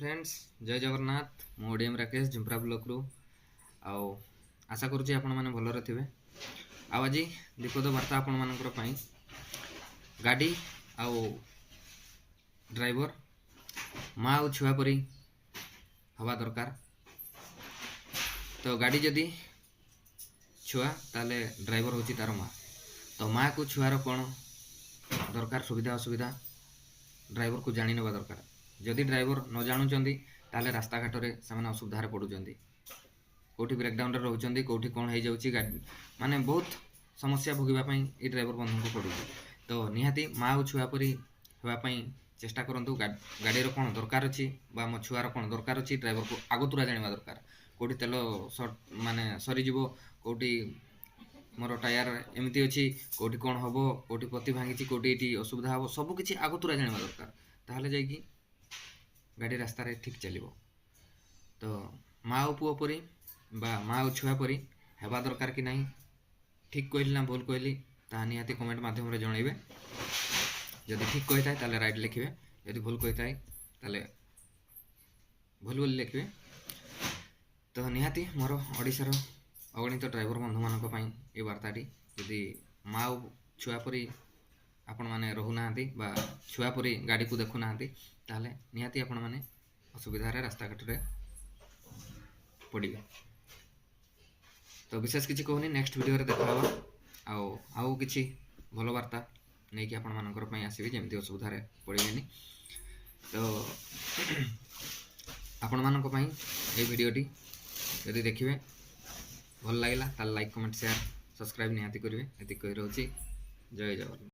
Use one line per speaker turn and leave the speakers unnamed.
Friends जय जगन्नाथ मु ODM Rakesh झुम्परा block रु आउ आशा करुच्ची आपण मैंने भलरे थे आज विपद वार्ता आपण मानकर पई गाड़ी आउ ड्राइवर माँ और छुआ परी हवा दरकार। तो गाड़ी जदि छुआ ताले ड्राइवर होची तार माँ, तो माँ को छुआर कौन दरकार सुविधा असुविधा ड्राइवर को जानी नेबा दरकार। जदि ड्राइवर न जानुचंदी ताले रास्ता घाट रे से असुविधा पड़ुचंदी, कोठी ब्रेकडाउन रोचंदी, कोठी कौन हो जाउची माने बहुत समस्या भोगिबा ये ड्राइवर बंधु को पड़ुची। तो निहाती माँ और छुआ परी होगापी चेष्टा करूँ। गाड़ी कौन दरकार अच्छी मो छुआर कौन दरकार अच्छी ड्राइवर को आगतुरा जाना दरकार। कौटी तेल सर्ट माने सरीज कौटी मोर टायर एमती अच्छी कौटी कौन हम कौटी पति भांगी कौटी ये असुविधा हम सबकि आगतुरा जाना दरकार। ताहले जाइकी गाड़ी रास्ता रे ठीक चलो। तो माँ और पुओ परी बा माँ और छुआ परी हेबा दरकार कि नहीं, ठीक कहली ना भूल कहली ता निहाती कमेंट माध्यम जनइबे। जदि ठीक कही था ताले राइट लिखिए, यदि भूल कही था ताले भूल बोली लिखिए। तो निहाती मोर ओडिशार अगणित ड्राइवर बंधु मानी ये वार्ताटी यदि माँ और छुआ परी आपण मैंने रोना बा छुआ परी गाड़ी को देखुना ताहले निहाती आपण मैंने असुविधार रास्ता घाट रे पड़े। तो विशेष किसी कहूनी, नेक्स्ट वीडियो रे देखा आउ किसी भल वार्ता नहीं कि आपण मानकर आसबि जमी असुविधा पड़ेनि। तो आपण मानक ये वीडियोटी यदि देखिए भल लगे ताल लाइक कमेंट शेयर सब्सक्राइब निहाती करेंगे। ये कही रही जय जगन्नाथ।